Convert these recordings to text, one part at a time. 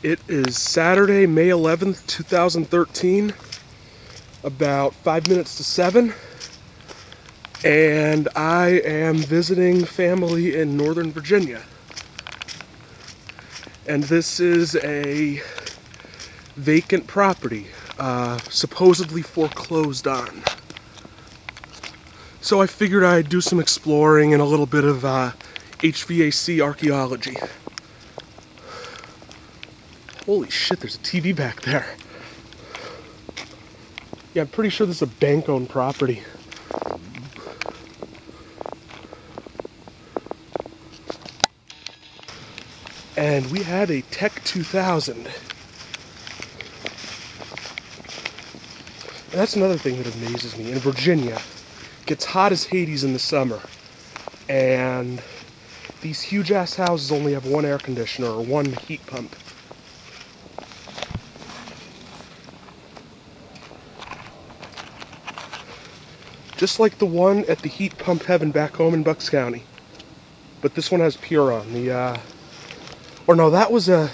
It is Saturday, May 11th, 2013, about 5 minutes to 7, and I am visiting family in Northern Virginia. And this is a vacant property, supposedly foreclosed on. So I figured I'd do some exploring and a little bit of HVAC archaeology. Holy shit, there's a TV back there. Yeah, I'm pretty sure this is a bank-owned property. And we have a TECH2000. And that's another thing that amazes me. In Virginia, it gets hot as Hades in the summer. And these huge-ass houses only have one air conditioner or one heat pump. Just like the one at the heat pump heaven back home in Bucks County. But this one has Puron. Or no, that was a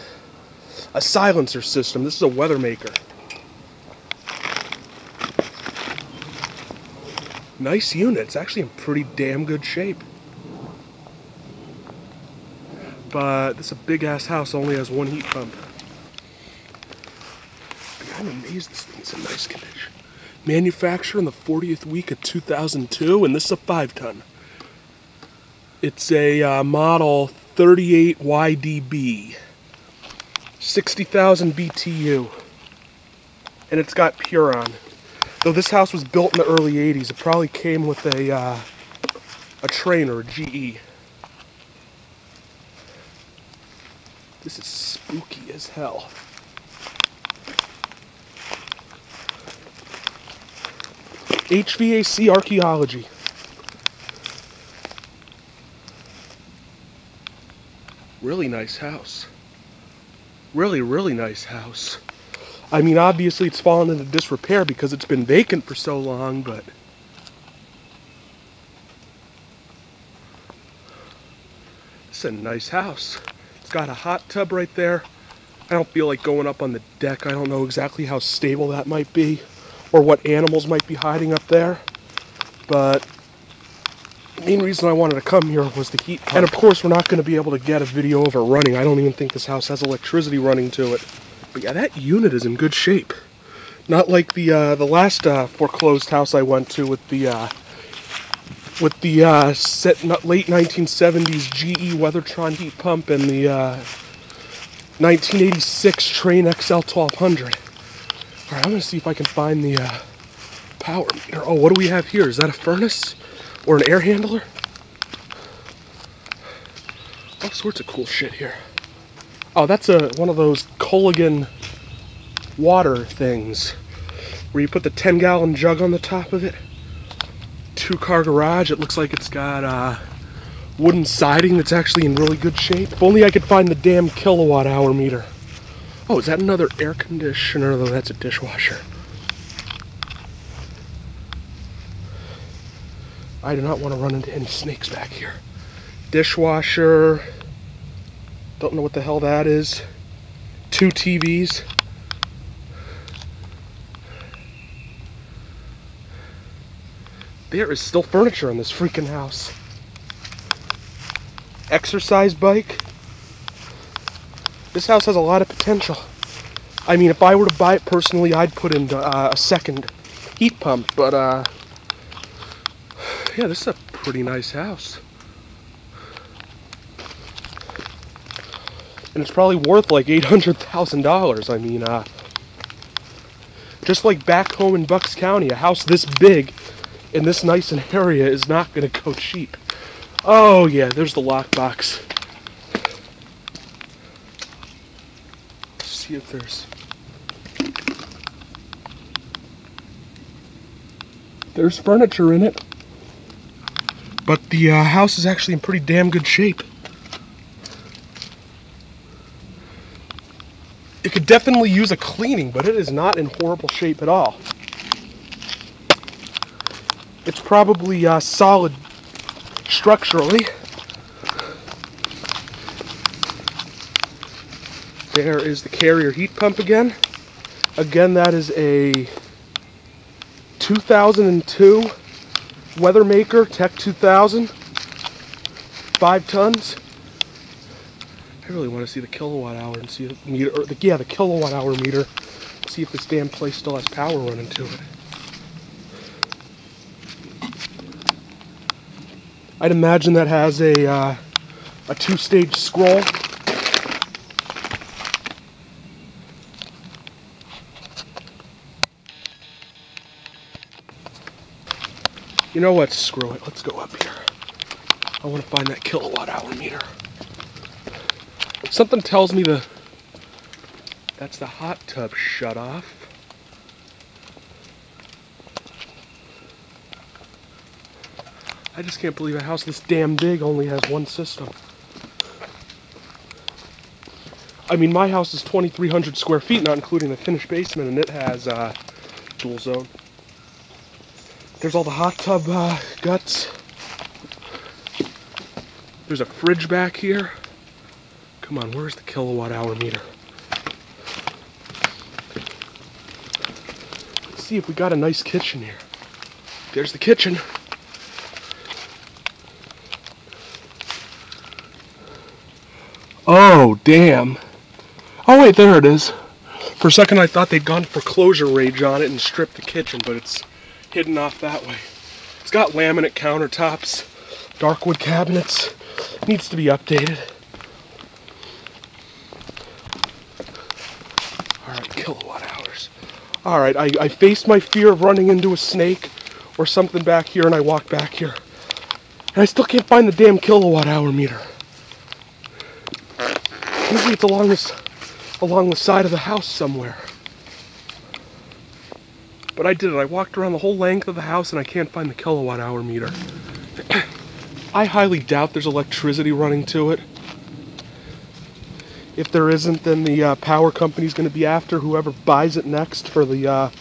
silencer system. This is a WeatherMaker. Nice unit. It's actually in pretty damn good shape. But this is a big ass house, only has one heat pump. But I'm amazed this thing's in nice condition. Manufactured in the 40th week of 2002, and this is a 5-ton. It's a model 38YDB, 60,000 BTU, and it's got Puron. Though this house was built in the early 80s, it probably came with a train or a GE. This is spooky as hell. HVAC Archaeology. Really nice house. Really, really nice house. I mean, obviously it's fallen into disrepair because it's been vacant for so long, but it's a nice house. It's got a hot tub right there. I don't feel like going up on the deck. I don't know exactly how stable that might be, or what animals might be hiding up there, but the main reason I wanted to come here was the heat pump. And of course we're not going to be able to get a video of it running. I don't even think this house has electricity running to it. But yeah, that unit is in good shape. Not like the last foreclosed house I went to with the late 1970s GE Weathertron heat pump and the 1986 Train XL 1200. Alright, I'm going to see if I can find the power meter. Oh, what do we have here? Is that a furnace? Or an air handler? All sorts of cool shit here. Oh, that's one of those Culligan water things, where you put the 10-gallon jug on the top of it. 2-car garage. It looks like it's got wooden siding that's actually in really good shape. If only I could find the damn kilowatt-hour meter. Oh, is that another air conditioner? Though that's a dishwasher. I do not want to run into any snakes back here. Dishwasher. Don't know what the hell that is. 2 TVs. There is still furniture in this freaking house. Exercise bike. This house has a lot of potential. I mean, if I were to buy it personally, I'd put in a second heat pump, but yeah, this is a pretty nice house. And it's probably worth like $800,000. I mean, just like back home in Bucks County, a house this big in this nice an area is not going to go cheap. Oh yeah, there's the lockbox. Let's see if there's furniture in it. But the house is actually in pretty damn good shape. It could definitely use a cleaning, but it is not in horrible shape at all. It's probably solid structurally. There is the carrier heat pump again. Again, that is a 2002 WeatherMaker TECH2000, 5 tons. I really want to see the kilowatt hour and see the meter, or the kilowatt hour meter. See if this damn place still has power running to it. I'd imagine that has a 2-stage scroll. You know what? Screw it. Let's go up here. I want to find that kilowatt hour meter. Something tells me that's the hot tub shut off. I just can't believe a house this damn big only has one system. I mean, my house is 2,300 square feet, not including the finished basement, and it has dual zone. There's all the hot tub guts. There's a fridge back here. Come on, where's the kilowatt hour meter? Let's see if we got a nice kitchen here. There's the kitchen. Oh, damn. Oh, wait, there it is. For a second, I thought they'd gone foreclosure rage on it and stripped the kitchen, but it's hidden off that way. It's got laminate countertops, dark wood cabinets. Needs to be updated. Alright, kilowatt hours. Alright, I faced my fear of running into a snake or something back here, and I walked back here. And I still can't find the damn kilowatt hour meter. Usually it's along the side of the house somewhere. But I did it. I walked around the whole length of the house and I can't find the kilowatt hour meter. I highly doubt there's electricity running to it. If there isn't, then the power company's going to be after whoever buys it next for the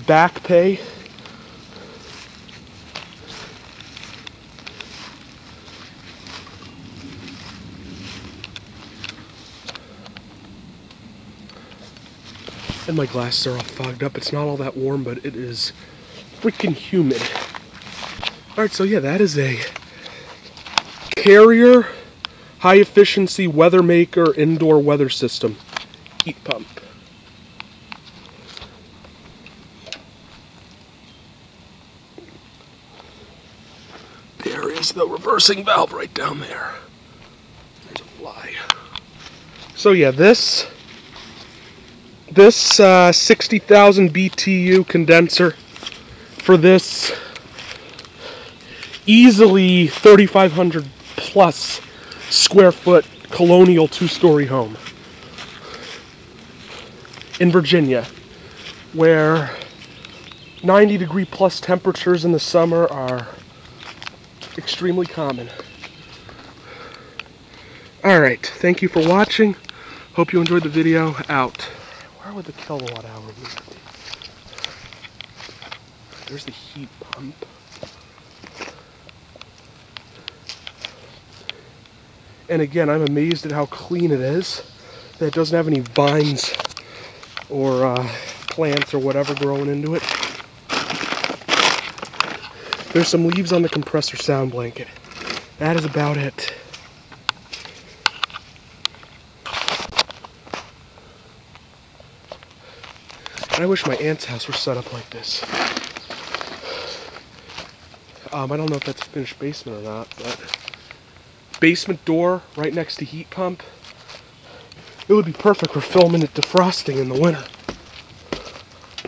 back pay. And my glasses are all fogged up. It's not all that warm, but it is freaking humid. Alright, so yeah, that is a Carrier high efficiency WeatherMaker indoor weather system heat pump. There is the reversing valve right down there. There's a fly. So yeah, this 60,000 BTU condenser for this easily 3,500 plus square foot colonial 2-story home in Virginia, where 90-degree plus temperatures in the summer are extremely common. Alright, thank you for watching. Hope you enjoyed the video. Out. Where would the kilowatt hour be? There's the heat pump. And again, I'm amazed at how clean it is. That it doesn't have any vines or plants or whatever growing into it. There's some leaves on the compressor sound blanket. That is about it. I wish my aunt's house were set up like this. I don't know if that's a finished basement or not, but basement door right next to heat pump. It would be perfect for filming it defrosting in the winter.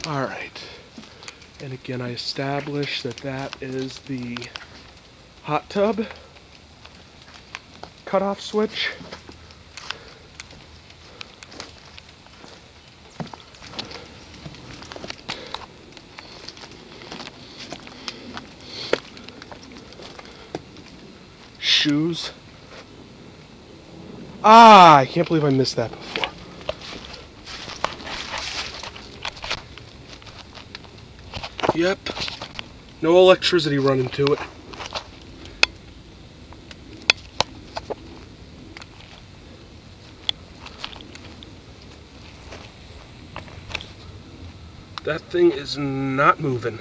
Alright. And again, I established that that is the hot tub cutoff switch. Shoes. Ah, I can't believe I missed that before. Yep. No electricity running to it. That thing is not moving.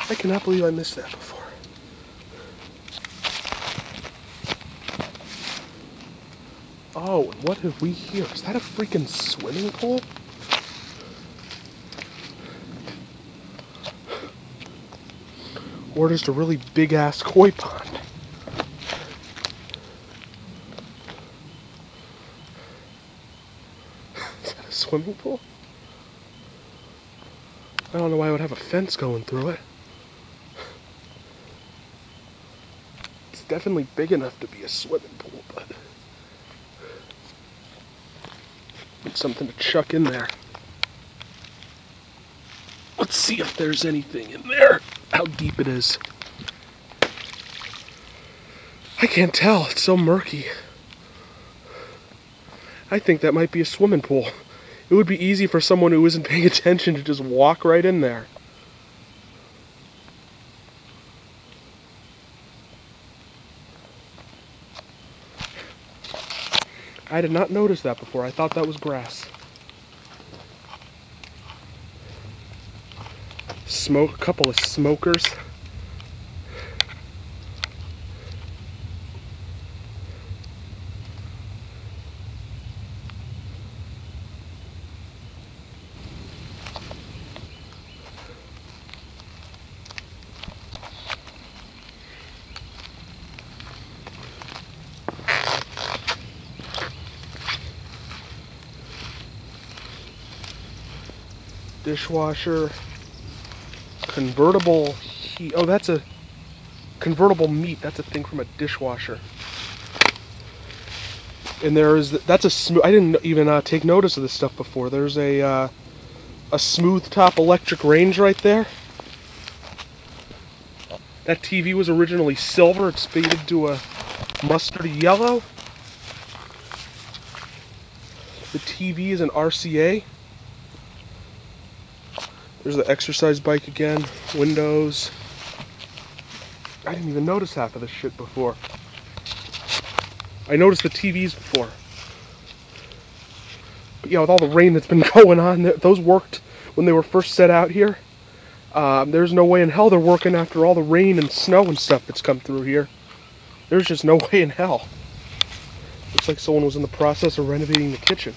I cannot believe I missed that before. Oh, and what have we here? Is that a freaking swimming pool? Or just a really big-ass koi pond? Is that a swimming pool? I don't know why I would have a fence going through it. It's definitely big enough to be a swimming pool, but it's something to chuck in there. Let's see if there's anything in there. How deep it is. I can't tell. It's so murky. I think that might be a swimming pool. It would be easy for someone who isn't paying attention to just walk right in there. I did not notice that before. I thought that was grass. A couple of smokers. Dishwasher. Convertible heat. Oh, that's a convertible meat. That's a thing from a dishwasher. And that's a smooth. I didn't even take notice of this stuff before. There's a smooth top electric range right there. That TV was originally silver. It's faded to a mustardy yellow. The TV is an RCA. There's the exercise bike again, windows. I didn't even notice half of this shit before. I noticed the TVs before. But yeah, with all the rain that's been going on, those worked when they were first set out here. There's no way in hell they're working after all the rain and snow and stuff that's come through here. There's just no way in hell. Looks like someone was in the process of renovating the kitchen.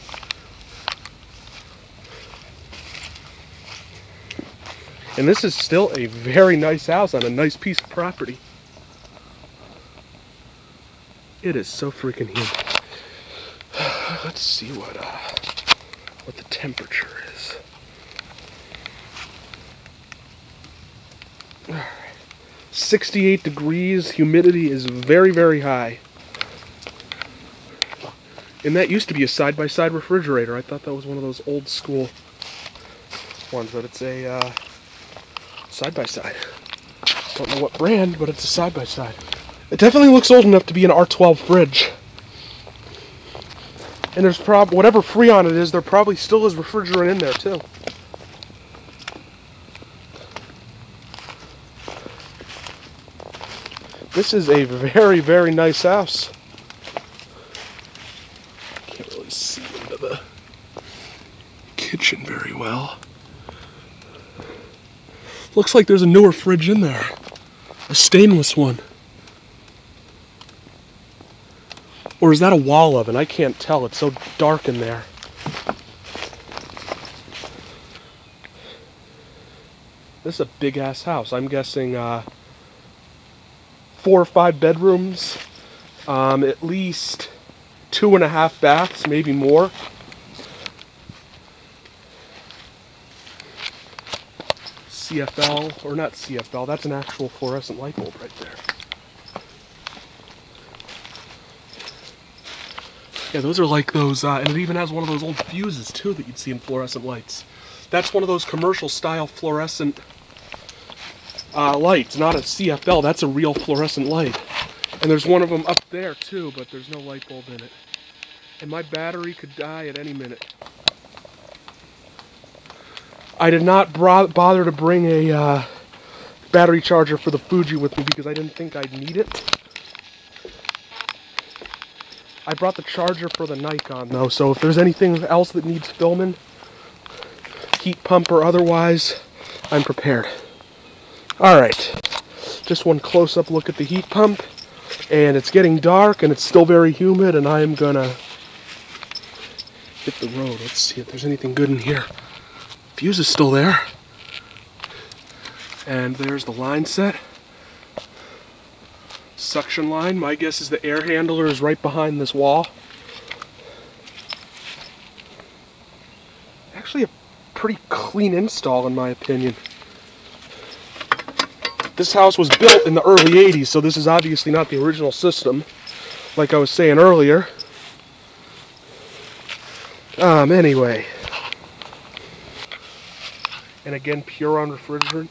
And this is still a very nice house on a nice piece of property. It is so freaking humid. Let's see what the temperature is. All right. 68 degrees. Humidity is very, very high. And that used to be a side-by-side refrigerator. I thought that was one of those old school ones, but it's a side-by-side. Don't know what brand, but it's a side-by-side. It definitely looks old enough to be an R12 fridge. And there's whatever Freon it is, there probably still is refrigerant in there too. This is a very, very nice house. Can't really see into the kitchen very well. Looks like there's a newer fridge in there. A stainless one. Or is that a wall oven? I can't tell. It's so dark in there. This is a big-ass house. I'm guessing 4 or 5 bedrooms. At least 2.5 baths, maybe more. CFL, or not CFL, that's an actual fluorescent light bulb right there. Yeah, those are like those, and it even has one of those old fuses too that you'd see in fluorescent lights. That's one of those commercial style fluorescent lights, not a CFL, that's a real fluorescent light. And there's one of them up there too, but there's no light bulb in it. And my battery could die at any minute. I did not bother to bring a battery charger for the Fuji with me because I didn't think I'd need it. I brought the charger for the Nikon though, so if there's anything else that needs filming, heat pump or otherwise, I'm prepared. Alright, just one close-up look at the heat pump, and it's getting dark and it's still very humid, and I am gonna hit the road. Let's see if there's anything good in here. Fuse is still there. And there's the line set. Suction line. My guess is the air handler is right behind this wall. Actually a pretty clean install in my opinion. This house was built in the early 80s, so this is obviously not the original system, like I was saying earlier. Anyway. And again, pure on refrigerant.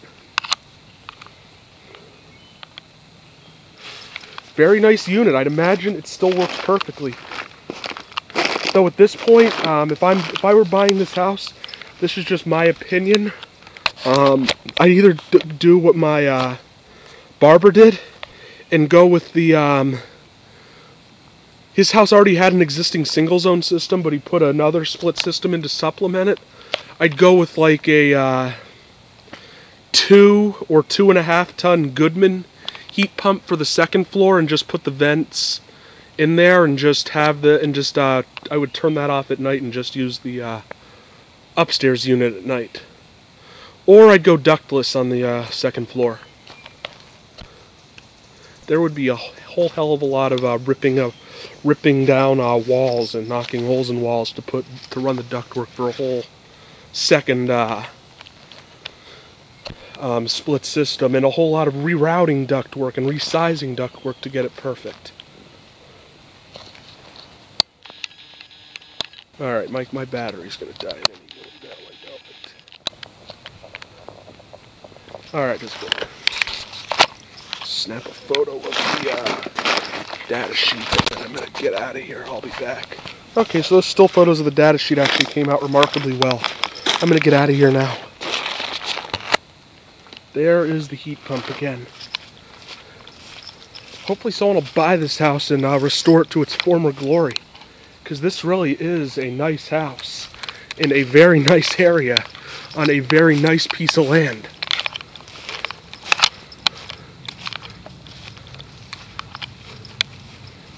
Very nice unit. I'd imagine it still works perfectly. So at this point, if I were buying this house, this is just my opinion. I'd either do what my barber did and go with the his house already had an existing single zone system, but he put another split system in to supplement it. I'd go with like a 2 or 2.5 ton Goodman heat pump for the second floor and just put the vents in there and just have I would turn that off at night and just use the upstairs unit at night. Or I'd go ductless on the second floor. There would be a whole hell of a lot of ripping down walls and knocking holes in walls to run the ductwork for a whole second split system, and a whole lot of rerouting ductwork and resizing ductwork to get it perfect. Alright, my battery's gonna die at any minute now, I know it. Alright, let's go. Snap a photo of the data sheet, and then I'm gonna get out of here. I'll be back. Okay, so those still photos of the data sheet actually came out remarkably well. I'm gonna get out of here now. There is the heat pump again. Hopefully someone will buy this house and restore it to its former glory. Because this really is a nice house in a very nice area on a very nice piece of land.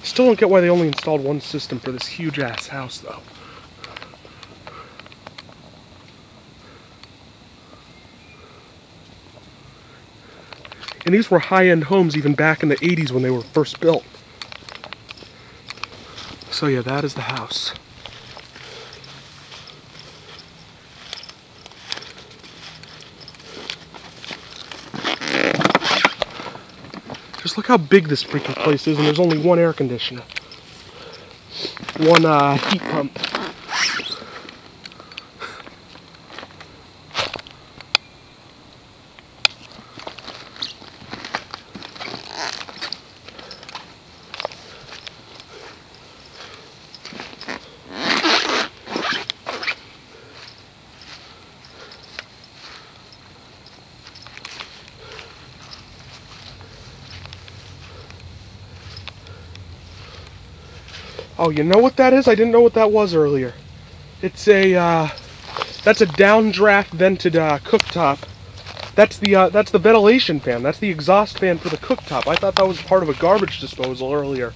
Still don't get why they only installed one system for this huge ass house though. And these were high-end homes even back in the 80s when they were first built. So yeah, that is the house. Just look how big this freaking place is, and there's only one air conditioner. One heat pump. Oh, you know what that is? I didn't know what that was earlier. It's a, that's a downdraft vented cooktop. That's the ventilation fan. That's the exhaust fan for the cooktop. I thought that was part of a garbage disposal earlier.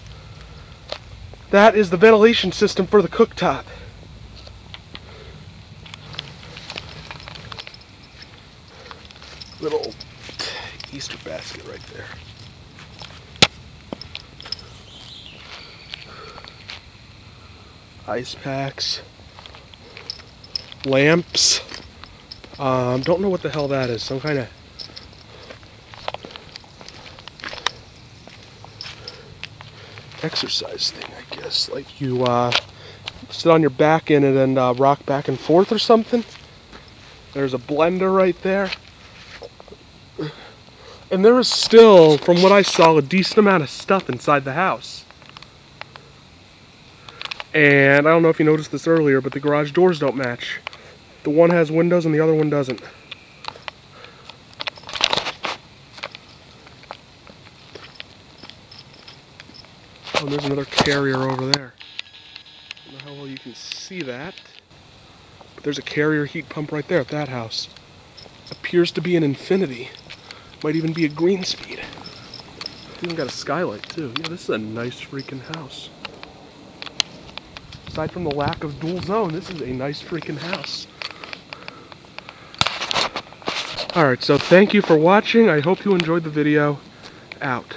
That is the ventilation system for the cooktop. Little Easter basket right there. Ice packs, lamps. Don't know what the hell that is. Some kind of exercise thing, I guess. Like you sit on your back in it and rock back and forth or something. There's a blender right there. And there is still, from what I saw, a decent amount of stuff inside the house. And I don't know if you noticed this earlier, but the garage doors don't match. The one has windows and the other one doesn't. and there's another carrier over there. I don't know how well you can see that. But there's a carrier heat pump right there at that house. Appears to be an infinity. Might even be a green speed. It's even got a skylight too. Yeah, this is a nice freaking house. Aside from the lack of dual zone, this is a nice freaking house. Alright, so thank you for watching. I hope you enjoyed the video. Out.